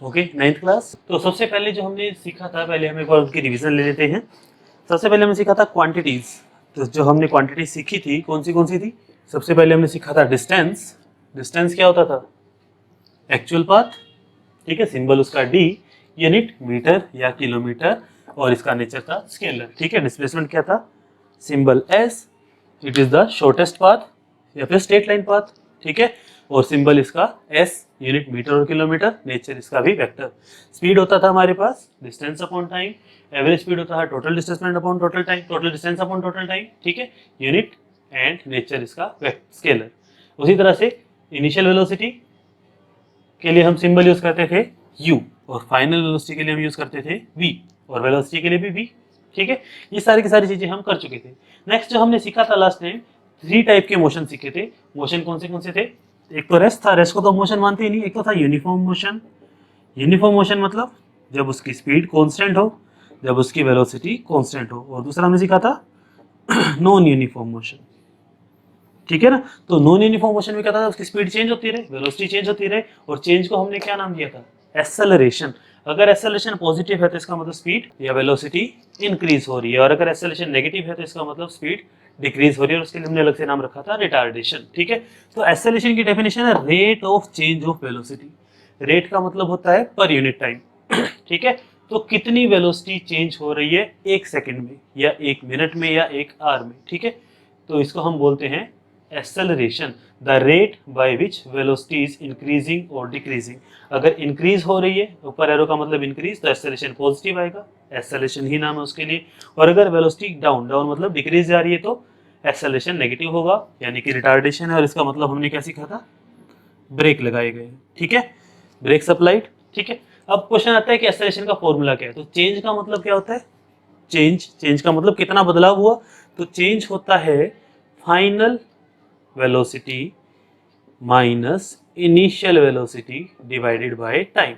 Okay, 9th class. तो सबसे पहले जो हमने सीखा था, पहले हम एक बार उनकी रिवीजन ले लेते हैं। सबसे पहले हमने सीखा था क्वांटिटीज। तो जो हमने क्वांटिटी सीखी थी कौन सी थी? सबसे पहले हमने सीखा था डिस्टेंस। डिस्टेंस क्या होता था? Actual path. ठीक है, सिंबल उसका डी, यूनिट मीटर या किलोमीटर, और इसका नेचर था स्केलर। ठीक है, डिस्प्लेसमेंट क्या था? Symbol S, it is the shortest path या फिर स्ट्रेट लाइन पाथ। ठीक है, और सिंबल इसका एस, यूनिट मीटर और किलोमीटर, नेचर इसका भी वेक्टर। स्पीड होता था हमारे पास distance upon time, average speed होता है total displacement upon total time, total distance upon total time. ठीक है, यूनिट एंड नेचर इसका स्केलर। उसी तरह से इनिशियल वेलोसिटी के लिए हम सिंबल यूज करते थे u, और फाइनल वेलोसिटी के लिए हम यूज करते थे v, और वेलोसिटी के लिए भी v। ठीक है, ये सारी की सारी चीजें हम कर चुके थे। नेक्स्ट जो हमने सीखा था लास्ट टाइम, 3 टाइप के मोशन सीखे थे। मोशन कौन से थे? एक तो रेस्ट था, रेस्ट को तो मोशन मानते ही नहीं। एक तो था यूनिफॉर्म मोशन। यूनिफॉर्म मोशन मतलब जब उसकी स्पीड कांस्टेंट हो, जब उसकी वेलोसिटी कांस्टेंट हो। और दूसरा हमने सीखा था नॉन यूनिफॉर्म मोशन। ठीक है ना, तो नॉन यूनिफॉर्म मोशन में क्या था? उसकी स्पीड चेंज होती रहे, वेलोसिटी चेंज होती रहे, और चेंज को हमने क्या नाम दिया था? एक्सेलरेशन। अगर एक्सेलरेशन पॉजिटिव है तो इसका मतलब स्पीड या वेलोसिटी इंक्रीज हो रही है, और अगर एक्सेलरेशन नेगेटिव है तो इसका मतलब स्पीड डिक्रीज हो रही है, और उसके लिए हमने अलग से नाम रखा था रिटार्डेशन। ठीक है, तो एक्सेलरेशन की डेफिनेशन है rate of change of velocity. Rate का मतलब होता है पर यूनिट टाइम। ठीक है, तो कितनी वेलोसिटी चेंज हो रही है एक सेकंड में, या एक मिनट में, या एक आवर में। ठीक है, तो इसको हम बोलते हैं acceleration, the rate by which velocity is increasing और डिक्रीजिंग। अगर इंक्रीज हो रही है, ऊपर एरो का मतलब इंक्रीज, तो एक्सेलरेशन पॉजिटिव आएगा, एक्सेलरेशन ही नाम है उसके लिए। और अगर वेलोसिटी डाउन, डाउन मतलब डिक्रीज जा रही है, तो एक्सेलरेशन नेगेटिव होगा, यानी कि रिटार्डेशन है। और इसका मतलब हमने क्या सीखा था? ब्रेक लगाए गए। ठीक है, ब्रेक सप्लाइड। ठीक है, अब क्वेश्चन आता है कि एक्सेलरेशन का फॉर्मूला क्या है? तो चेंज का मतलब क्या होता है? चेंज का मतलब कितना बदलाव हुआ। तो चेंज होता है final velocity minus initial velocity divided by time.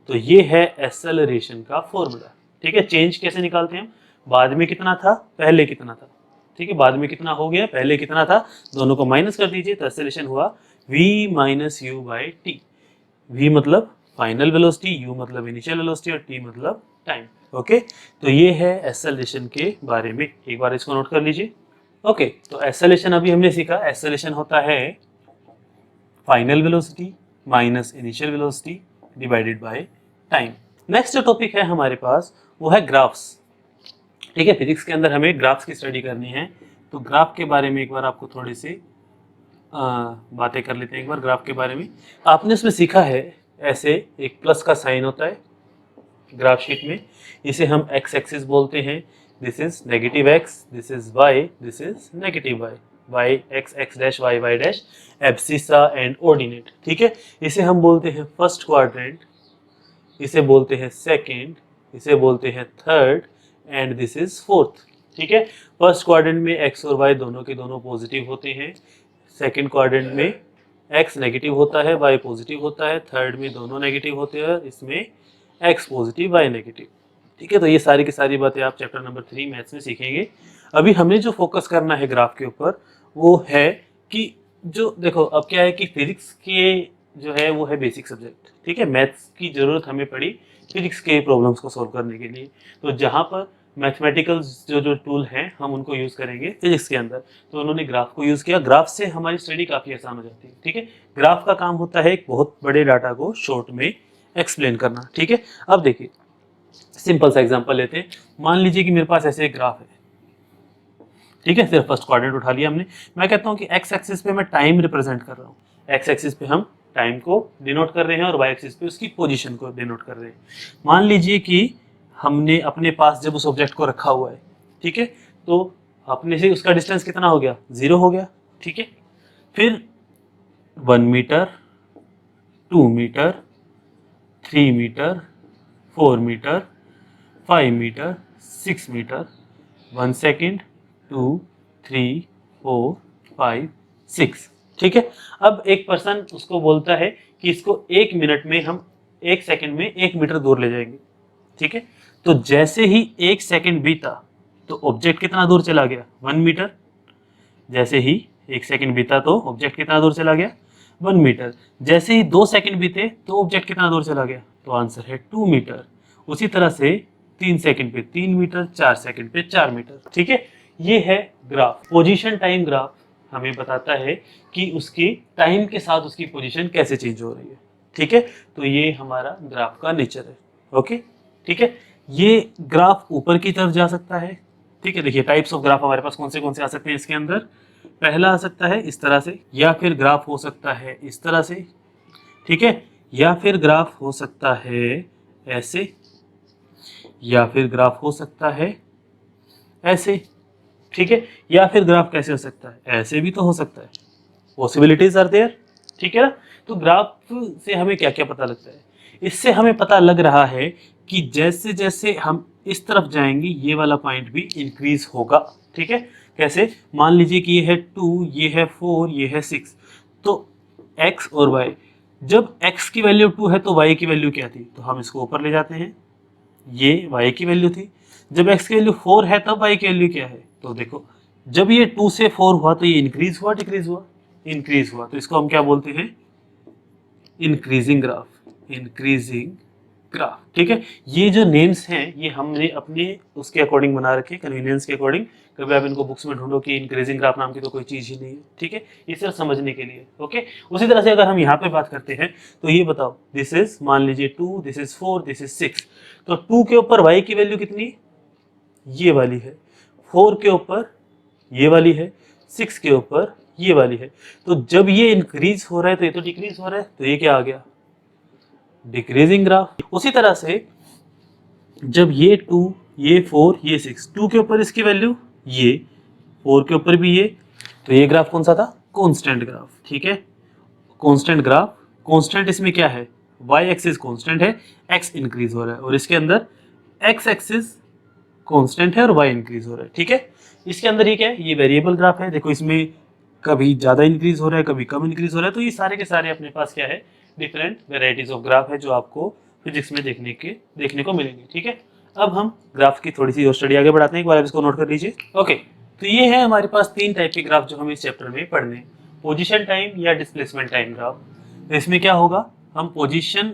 तो ये है एक्सेलरेशन का फॉर्मूला। ठीक है, चेंज कैसे निकालते हैं हम? बाद में कितना था, पहले कितना था। ठीक है, बाद में कितना हो गया, पहले कितना था, दोनों को माइनस कर दीजिए, तो एक्सेलरेशन हुआ v minus you by T. v मतलब फाइनल वेलोसिटी, u मतलब इनिशियल वेलोसिटी, और t मतलब टाइम। ओके, तो ये है एक्सेलरेशन के बारे में, एक बार इसको नोट कर लीजिए। ओके, तो एक्सेलरेशन अभी हमने सीखा, एक्सेलरेशन होता है final velocity minus initial velocity divided by time. Next जो टॉपिक है हमारे पास वो है ग्राफ्स। ठीक है, फिजिक्स के अंदर हमें ग्राफ्स की स्टडी करनी है, तो ग्राफ के बारे में एक बार आपको थोड़ी सी बातें कर लेते हैं। एक बार ग्राफ के बारे में आपने उसमें सीखा है, ऐसे एक प्लस का साइन होता है ग्राफ शीट में, इसे हम एक्स एक्सिस बोलते हैं। This is negative X, this is Y, this is negative Y, Y X X dash Y Y dash, abscissa and ordinate. ठीक है, इसे हम बोलते हैं फर्स्ट क्वाड्रेंट, इसे बोलते हैं सेकंड, इसे बोलते हैं third, and this is fourth. ठीक है, फर्स्ट क्वाड्रेंट में एक्स और वाई दोनों के दोनों पॉजिटिव होते हैं, सेकंड क्वाड्रेंट में एक्स नेगेटिव होता है, वाई पॉजिटिव होता है, थर्ड में दोनों नेगेटिव होते हैं, इसमें एक्स पॉजिटिव वाई नेगेटिव। ठीक है, तो ये सारी की सारी बातें आप चैप्टर नंबर 3 मैथ्स में सीखेंगे। अभी हमें जो फोकस करना है ग्राफ के ऊपर वो है कि जो देखो, अब क्या है कि फिजिक्स के जो है वो है बेसिक सब्जेक्ट। ठीक है, मैथ्स की जरूरत हमें पड़ी फिजिक्स के प्रॉब्लम्स को सॉल्व करने के लिए, तो जहाँ पर मैथमेटिकल जो टूल हैं हम उनको यूज़ करेंगे फिजिक्स के अंदर, तो उन्होंने ग्राफ को यूज़ किया। ग्राफ से हमारी स्टडी काफ़ी आसान हो जाती है। ठीक है, ग्राफ का काम होता है एक बहुत बड़े डाटा को शॉर्ट में एक्सप्लेन करना। ठीक है, अब देखिए सिंपल सा एग्जांपल लेते हैं। मान लीजिए कि मेरे पास ऐसे एक ग्राफ है। ठीक है, सिर्फ फर्स्ट क्वाड्रेंट उठा लिया हमने। मैं कहता हूँ कि एक्स एक्सिस पे मैं टाइम रिप्रेजेंट कर रहा हूँ, एक्स एक्सिस पे हम टाइम को डिनोट कर रहे हैं, और वाई एक्सिस पे उसकी पोजीशन को डिनोट कर रहे हैं। मान लीजिए कि हमने अपने पास जब उस ऑब्जेक्ट को रखा हुआ है, ठीक है, तो अपने से उसका डिस्टेंस कितना हो गया? 0 हो गया। ठीक है, फिर 1 metre, 2 metre, 3 metre, 4 metre, 5 metre, 6 metre, 1 second, 2, 3, 4, 5, 6। ठीक है, अब एक पर्सन उसको बोलता है कि इसको 1 मिनट में हम 1 सेकेंड में 1 मीटर दूर ले जाएंगे। ठीक है, तो जैसे ही 1 सेकेंड बीता तो ऑब्जेक्ट कितना दूर चला गया? 1 मीटर। जैसे ही 1 सेकेंड बीता तो ऑब्जेक्ट कितना दूर चला गया? 1 मीटर। जैसे ही 2 सेकेंड बीते तो ऑब्जेक्ट कितना दूर चला गया? तो आंसर है 2 मीटर। उसी तरह से 3 सेकंड पे 3 मीटर, 4 सेकंड पे 4 मीटर। ठीक है, ये है ग्राफ। पोजीशन टाइम ग्राफ हमें बताता है कि उसकी टाइम के साथ उसकी पोजीशन कैसे चेंज हो रही है। ठीक है, तो ये हमारा ग्राफ का नेचर है। ओके, ठीक है, ये ग्राफ ऊपर की तरफ जा सकता है। ठीक है, देखिए टाइप्स ऑफ ग्राफ हमारे पास कौन से आ सकते हैं इसके अंदर। पहला आ सकता है इस तरह से, या फिर ग्राफ हो सकता है इस तरह से। ठीक है, या फिर ग्राफ हो सकता है ऐसे, या फिर ग्राफ हो सकता है ऐसे। ठीक है, या फिर ग्राफ कैसे हो सकता है, ऐसे भी तो हो सकता है, पॉसिबिलिटीज आर देयर। ठीक है ना, तो ग्राफ से हमें क्या क्या पता लगता है, इससे हमें पता लग रहा है कि जैसे जैसे हम इस तरफ जाएंगे ये वाला पॉइंट भी इंक्रीज होगा। ठीक है, कैसे, मान लीजिए कि ये है 2, ये है 4, ये है 6, तो x और y, जब x की वैल्यू 2 है तो y की वैल्यू क्या थी, तो हम इसको ऊपर ले जाते हैं, ये y की वैल्यू थी। जब x की वैल्यू 4 है तब y की वैल्यू क्या है, तो देखो जब ये 2 से 4 हुआ तो ये इंक्रीज हुआ डिक्रीज हुआ, इंक्रीज हुआ, तो इसको हम क्या बोलते हैं, इंक्रीजिंग ग्राफ, इंक्रीजिंग ग्राफ। ठीक है, ये जो नेम्स हैं ये हमने अपने उसके अकॉर्डिंग बना रखे, कन्वीनियंस के अकॉर्डिंग। कभी आप इनको बुक्स में ढूंढो कि इंक्रीजिंग ग्राफ नाम की तो कोई चीज ही नहीं है। ठीक है, ये सिर्फ समझने के लिए। ओके, उसी तरह से अगर हम यहाँ पे बात करते हैं तो ये बताओ, दिस इज, मान लीजिए 2, दिस इज 4, दिस इज 6, तो 2 के ऊपर y की वैल्यू कितनी, ये वाली है, 4 के ऊपर ये वाली है, 6 के ऊपर ये वाली है। तो जब ये इंक्रीज हो रहा है तो ये तो डिक्रीज हो रहा है, तो ये क्या आ गया, डिक्रीजिंग ग्राफ। उसी तरह से जब ये 2, ये 4, ये 6, 2 के ऊपर इसकी वैल्यू ये, 4 के ऊपर भी ये, तो ये ग्राफ कौन सा था, कांस्टेंट ग्राफ। ठीक है, कांस्टेंट ग्राफ, कांस्टेंट इसमें क्या है, y एक्सिस कांस्टेंट है, x इंक्रीज हो रहा है, और इसके अंदर x एक्सिस कांस्टेंट है और y इंक्रीज हो रहा है। ठीक है, इसके अंदर ये क्या है, ये वेरिएबल ग्राफ है। देखो इसमें कभी ज़्यादा इंक्रीज हो रहा है, कभी कम इंक्रीज हो रहा है, तो ये सारे के सारे अपने पास क्या है, डिफरेंट वेराइटीज ऑफ ग्राफ है जो आपको फिजिक्स में देखने को मिलेंगे। ठीक है, अब हम ग्राफ की थोड़ी सी और स्टडी आगे बढ़ाते हैं, एक बार आप इसको नोट कर लीजिए। ओके, तो ये है हमारे पास 3 टाइप के ग्राफ जो हमें इस चैप्टर में पढ़ने हैं, पोजीशन टाइम या डिस्प्लेसमेंट टाइम ग्राफ। तो इसमें क्या होगा, हम पोजीशन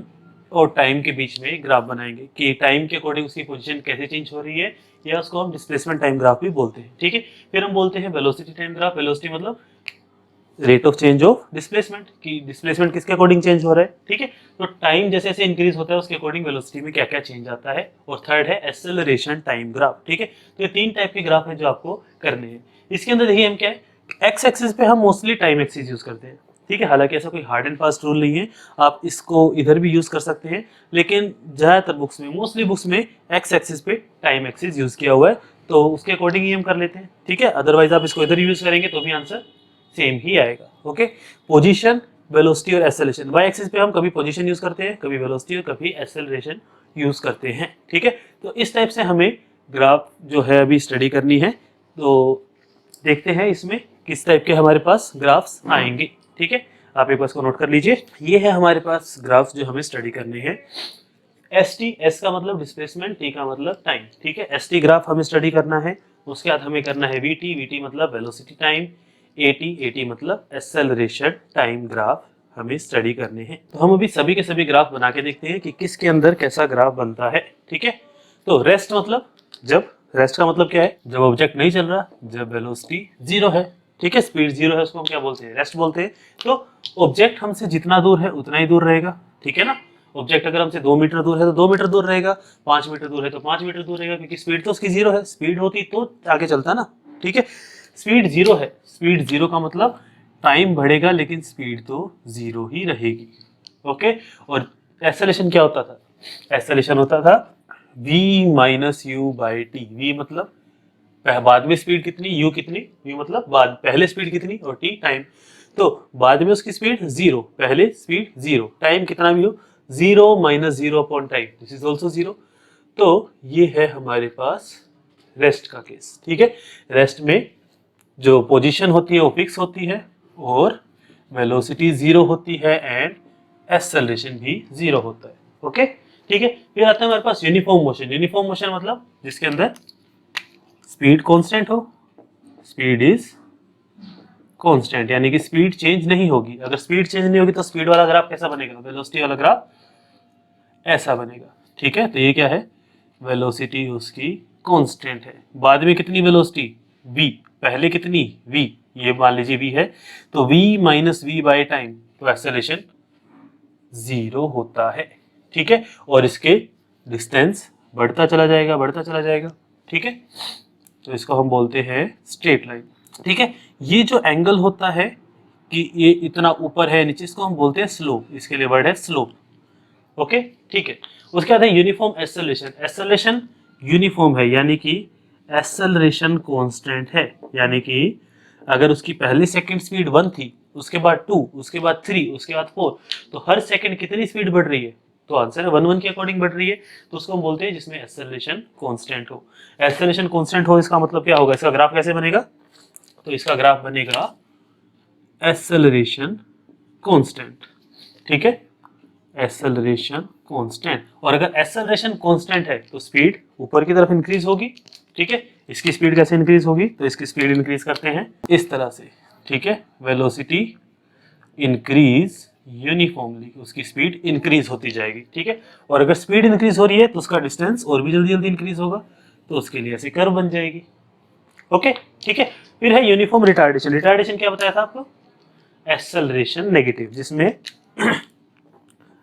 और टाइम के बीच में ग्राफ बनाएंगे कि टाइम के अकॉर्डिंग उसकी पोजीशन कैसे चेंज हो रही है, या उसको हम डिस्प्लेसमेंट टाइम ग्राफ भी बोलते हैं। ठीक है, फिर हम बोलते हैं वेलोसिटी टाइम ग्राफ। वेलोसिटी मतलब rate of change of displacement, कि डिस्प्लेसमेंट किसके अकॉर्डिंग चेंज हो रहा है। ठीक है, तो टाइम जैसे जैसे इंक्रीज होता है उसके अकॉर्डिंग वेलोसिटी में क्या क्या चेंज आता है। और थर्ड है एक्सेलरेशन टाइम ग्राफ। ठीक है, तो ये 3 टाइप के ग्राफ है जो आपको करने हैं। इसके अंदर देखिए हम क्या है, एक्स एक्सिस पे हम मोस्टली टाइम एक्सिस यूज करते हैं। ठीक है, हालांकि ऐसा कोई हार्ड एंड फास्ट रूल नहीं है, आप इसको इधर भी यूज कर सकते हैं, लेकिन ज्यादातर बुक्स में, मोस्टली बुक्स में एक्स एक्सिस पे टाइम एक्सिस यूज किया हुआ है, तो उसके अकॉर्डिंग ही हम कर लेते हैं। ठीक है, अदरवाइज आप इसको इधर यूज करेंगे तो भी आंसर सेम ही आएगा। ओके, पोजीशन, वेलोसिटी और एक्सेलरेशन, वाई एक्सिस पे हम कभी पोजीशन यूज करते हैं, कभी वेलोसिटी और कभी एक्सेलरेशन यूज करते हैं। ठीक है, तो इस टाइप से हमें ग्राफ जो है अभी स्टडी करनी है, तो देखते हैं इसमें किस टाइप के हमारे पास ग्राफ्स आएंगे। ठीक है, आप एक बार इसको नोट कर लीजिए। ये है हमारे पास ग्राफ्स जो हमें स्टडी करने हैं। एस टी, एस का मतलब डिस्प्लेसमेंट, टी का मतलब टाइम। ठीक है, एस टी ग्राफ हमें स्टडी करना है। उसके बाद हमें करना है वी टी, वी टी मतलब वेलोसिटी टाइम, ए टी मतलब एक्सेलरेशन टाइम ग्राफ हमें स्टडी करने हैं। तो हम अभी सभी के सभी ग्राफ बना के देखते हैं कि किसके अंदर कैसा ग्राफ बनता है। ठीक है, तो रेस्ट मतलब, जब रेस्ट का मतलब क्या है, जब ऑब्जेक्ट नहीं चल रहा, जब वेलोसिटी 0 है। ठीक है, स्पीड 0 है, उसको हम क्या बोलते हैं, रेस्ट बोलते हैं। तो ऑब्जेक्ट हमसे जितना दूर है उतना ही दूर रहेगा। ठीक है ना, ऑब्जेक्ट अगर हमसे 2 मीटर दूर है तो 2 मीटर दूर रहेगा, 5 मीटर दूर है तो 5 मीटर दूर रहेगा, क्योंकि स्पीड तो उसकी 0 है। स्पीड होती तो आगे चलता ना। ठीक है, स्पीड 0 है, स्पीड 0 का मतलब टाइम बढ़ेगा लेकिन स्पीड तो 0 ही रहेगी। ओके, और एक्सेलरेशन क्या होता था, एक्सेलरेशन होता था v minus you by T. v मतलब बाद में स्पीड कितनी, u कितनी, u मतलब बाद, पहले स्पीड कितनी, और t टाइम। तो बाद में उसकी स्पीड 0, पहले स्पीड 0, टाइम कितना भी हो 0 minus 0 upon time, this is also 0। तो ये है हमारे पास रेस्ट का केस। ठीक है, रेस्ट में जो पोजीशन होती है वो फिक्स होती है, और वेलोसिटी 0 होती है, एंड एक्सेलरेशन भी 0 होता है। ओके, ठीक है, फिर आता है हमारे पास यूनिफॉर्म मोशन। यूनिफॉर्म मोशन मतलब जिसके अंदर स्पीड कांस्टेंट हो, स्पीड इज कांस्टेंट, यानी कि स्पीड चेंज नहीं होगी। अगर स्पीड चेंज नहीं होगी तो स्पीड वाला ग्राफ कैसा बनेगा, वेलोसिटी वाला ग्राफ ऐसा बनेगा। ठीक है, तो ये क्या है, वेलोसिटी उसकी कांस्टेंट है। बाद में कितनी वेलोसिटी, v, पहले कितनी v, ये मान लीजिए v है, तो v minus V by time, तो एक्सेलरेशन 0 होता है। ठीक है, और इसके डिस्टेंस बढ़ता चला जाएगा, बढ़ता चला जाएगा। ठीक है, तो इसको हम बोलते हैं स्ट्रेट लाइन। ठीक है, ये जो एंगल होता है कि ये इतना ऊपर है नीचे, इसको हम बोलते हैं स्लोप, इसके लिए वर्ड है स्लोप। ओके, ठीक है। उसके बाद है यूनिफॉर्म एक्सेलरेशन। एक्सेलरेशन यूनिफॉर्म है, यानी कि एक्सेलरेशन कांस्टेंट है, यानी कि अगर उसकी पहली सेकंड स्पीड 1 थी, उसके बाद 2, उसके बाद 3, उसके बाद 4, तो हर सेकंड कितनी स्पीड बढ़ रही है, तो आंसर है 1 1 के अकॉर्डिंग बढ़ रही है। तो उसको हम बोलते हैं जिसमें एक्सेलरेशन कांस्टेंट हो। एक्सेलरेशन कांस्टेंट हो, इसका मतलब क्या होगा, इसका ग्राफ कैसे बनेगा, तो इसका ग्राफ बनेगा एक्सेलरेशन कांस्टेंट। ठीक है, एक्सेलरेशन कांस्टेंट, और अगर एक्सेलरेशन कांस्टेंट है तो स्पीड ऊपर की तरफ इंक्रीज होगी। ठीक है, इसकी स्पीड कैसे इंक्रीज होगी, तो इसकी स्पीड इंक्रीज करते हैं इस तरह से। ठीक है, वेलोसिटी इंक्रीज यूनिफॉर्मली, उसकी स्पीड इंक्रीज होती जाएगी। ठीक है, और अगर स्पीड इंक्रीज हो रही है तो उसका डिस्टेंस और भी जल्दी जल्दी इंक्रीज होगा, तो उसके लिए ऐसे कर्व बन जाएगी। ओके, ठीक है। फिर है यूनिफॉर्म रिटार्डेशन। रिटार्डेशन क्या बताया था आपको, एक्सेलरेशन नेगेटिव, जिसमें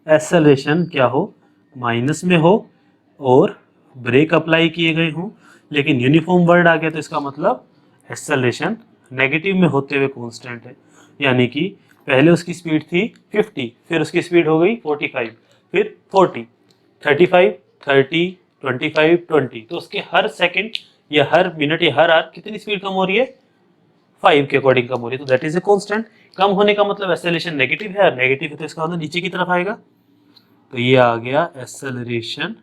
एक्सेलरेशन क्या हो, माइनस में हो और ब्रेक अप्लाई किए गए हों, लेकिन यूनिफॉर्म वर्ड आ गया तो इसका मतलब एक्सेलरेशन नेगेटिव में होते हुए कांस्टेंट है। यानी कि पहले उसकी स्पीड थी 50, फिर उसकी स्पीड हो गई 45, फिर 40, 35, 30, 25, 20, तो उसके हर सेकंड या हर मिनट या हर आवर कितनी स्पीड कम हो रही है, 5 के अकॉर्डिंग कम हो रही है, तो दैट इज ए कांस्टेंट। कम होने का मतलब एक्सेलरेशन नेगेटिव है, और नेगेटिव है तो इसका मतलब नीचे की तरफ आएगा, तो ये आ गया एक्सेलरेशन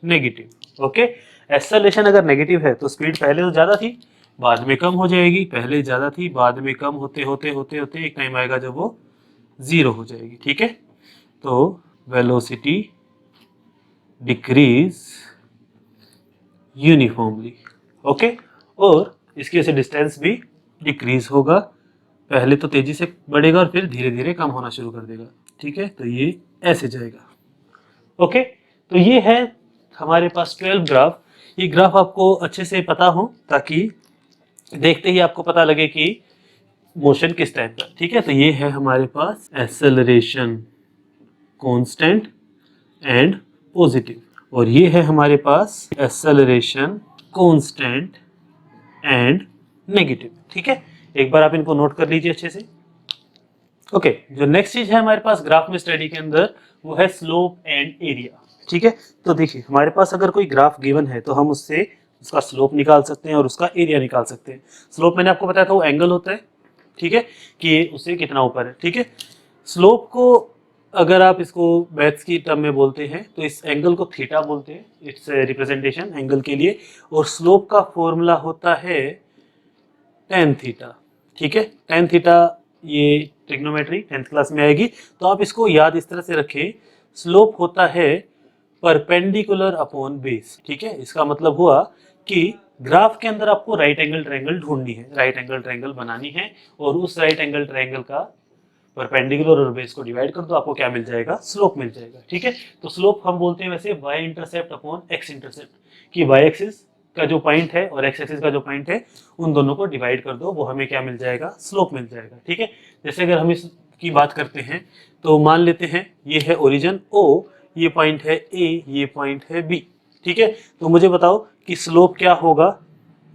नेगेटिव। ओके, एक्सेलरेशन अगर नेगेटिव है तो स्पीड पहले तो ज्यादा थी, बाद में कम हो जाएगी, पहले ज्यादा थी, बाद में कम होते होते होते होते एक टाइम आएगा जब वो 0 हो जाएगी। ठीक है, तो वेलोसिटी डिक्रीज यूनिफॉर्मली। ओके, और इसकी वजह से डिस्टेंस भी डिक्रीज होगा, पहले तो तेजी से बढ़ेगा और फिर धीरे धीरे कम होना शुरू कर देगा। ठीक है, तो ये ऐसे जाएगा। ओके, तो ये है हमारे पास 12 ग्राफ। ये ग्राफ आपको अच्छे से पता हो, ताकि देखते ही आपको पता लगे कि मोशन किस टाइप का। ठीक है, तो ये है हमारे पास एक्सेलरेशन कांस्टेंट एंड पॉजिटिव, और ये है हमारे पास एक्सेलरेशन कांस्टेंट एंड नेगेटिव। ठीक है, एक बार आप इनको नोट कर लीजिए अच्छे से। ओके, जो नेक्स्ट चीज है हमारे पास ग्राफ में स्टडी के अंदर, वो है स्लोप एंड एरिया। ठीक है, तो देखिए हमारे पास अगर कोई ग्राफ गिवन है तो हम उससे उसका स्लोप निकाल सकते हैं और उसका एरिया निकाल सकते हैं। स्लोप मैंने आपको बताया था वो एंगल होता है, ठीक है, कि उससे कितना ऊपर है। ठीक है, स्लोप को अगर आप इसको मैथ्स की टर्म में बोलते हैं तो इस एंगल को थीटा बोलते हैं, इट्स रिप्रेजेंटेशन एंगल के लिए, और स्लोप का फॉर्मूला होता है टेन थीटा। ठीक है, टेन थीटा ये ट्रिग्नोमेट्री 10th क्लास में आएगी, तो आप इसको याद इस तरह से रखें, स्लोप होता है परपेंडिकुलर अपॉन बेस। ठीक है, इसका मतलब हुआ कि ग्राफ के अंदर आपको राइट एंगल ट्रायंगल ढूंढनी है, राइट एंगल ट्रायंगल बनानी है, और उस राइट एंगल ट्रायंगल का परपेंडिकुलर और बेस को डिवाइड कर दो, आपको क्या मिल जाएगा, स्लोप मिल जाएगा। ठीक है, तो स्लोप हम बोलते हैं वैसे y intercept upon x intercept, कि y एक्सिस का जो पॉइंट है और x एक्सिस का जो पॉइंट है उन दोनों को डिवाइड कर दो, वो हमें क्या मिल जाएगा, स्लोप मिल जाएगा। ठीक है, जैसे अगर हम इसकी बात करते हैं तो मान लेते हैं ये है ओरिजिन O, ये पॉइंट है A, ये पॉइंट है B। ठीक है, तो मुझे बताओ कि स्लोप क्या होगा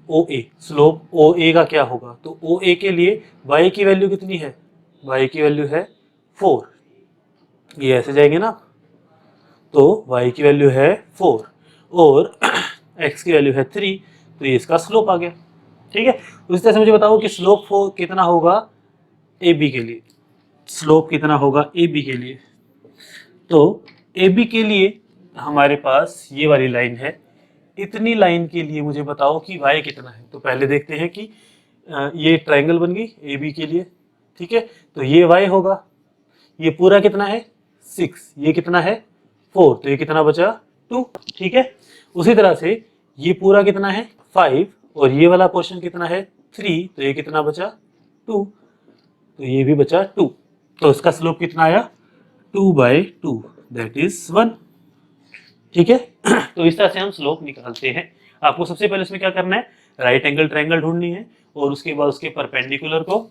OA, स्लोप OA का क्या होगा, तो OA के लिए y की वैल्यू कितनी है, y की वैल्यू है 4, ये ऐसे जाएंगे ना, तो y की वैल्यू है 4 और x की वैल्यू है 3, तो ये इसका स्लोप आ गया। ठीक है, उस तरह से मुझे बताओ कि स्लोप कितना होगा AB के लिए, स्लोप कितना होगा AB के लिए, तो AB के लिए हमारे पास ये वाली लाइन है, इतनी लाइन के लिए मुझे बताओ कि y कितना है। तो पहले देखते हैं कि ये ट्रायंगल बन गई AB के लिए। ठीक है, तो ये y होगा, ये पूरा कितना है 6, ये कितना है 4, तो ये कितना बचा 2। ठीक है, उसी तरह से ये पूरा कितना है 5 और ये वाला पोर्शन कितना है 3, तो ये कितना बचा 2, तो ये भी बचा 2, तो इसका स्लोप कितना आया 2/2, दैट इज 1। ठीक है। तो इस तरह से हम स्लोप निकालते हैं। आपको सबसे पहले इसमें क्या करना है, राइट एंगल ट्रायंगल ढूंढनी है और उसके बाद उसके परपेंडिकुलर को,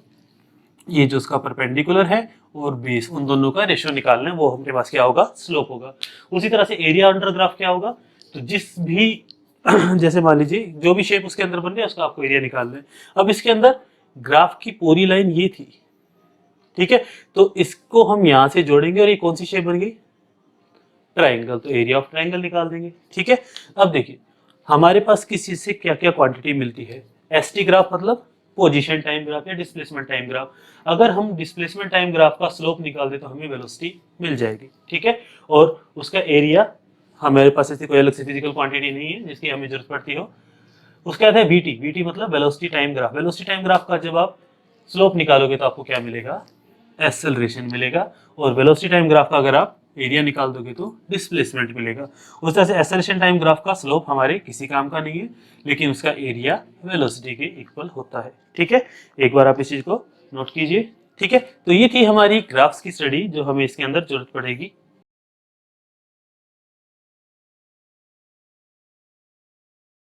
ये जो उसका परपेंडिकुलर है और बेस, उन दोनों का रेशियो निकालना है, वो हमारे पास क्या होगा, स्लोप होगा। उसी तरह से एरिया अंडर ग्राफ क्या होगा, तो जिस भी जैसे मान लीजिए जो भी शेप उसके अंदर बन रही है उसका आपको एरिया निकालना है। अब इसके अंदर ग्राफ की पूरी लाइन ये थी, ठीक है, तो इसको हम यहां से जोड़ेंगे और ये कौन सी शेप बन गई, ट्राइंगल, तो एरिया ऑफ ट्राइंगल निकाल देंगे। ठीक है, अब देखिए हमारे पास किस चीज से क्या क्या क्वांटिटी मिलती है, एसटी ग्राफ मतलब पोजीशन टाइम ग्राफ या डिस्प्लेसमेंट टाइम ग्राफ। अगर हम डिस्प्लेसमेंट टाइम ग्राफ का स्लोप निकाल दे तो हमें वेलोसिटी मिल जाएगी। ठीक है, और उसका एरिया, हमारे पास ऐसी कोई अलग से फिजिकल क्वांटिटी नहीं है जिसकी हमें जरूरत पड़ती हो। उसके बाद है वीटी, वीटी मतलब velocity time graph. Velocity time graph का जब आप स्लोप निकालोगे तो आपको क्या मिलेगा, एक्सेलरेशन मिलेगा। और वेलोसिटी टाइम ग्राफ का अगर आप एरिया निकाल दोगे तो डिस्प्लेसमेंट मिलेगा। उस तरह से एक्सेलरेशन टाइम ग्राफ का स्लोप हमारे किसी काम का नहीं है, लेकिन उसका एरिया वेलोसिटी के इक्वल होता है। ठीक है, एक बार आप इस चीज को नोट कीजिए। ठीक है, तो ये थी हमारी ग्राफ्स की स्टडी जो हमें इसके अंदर जरूरत पड़ेगी।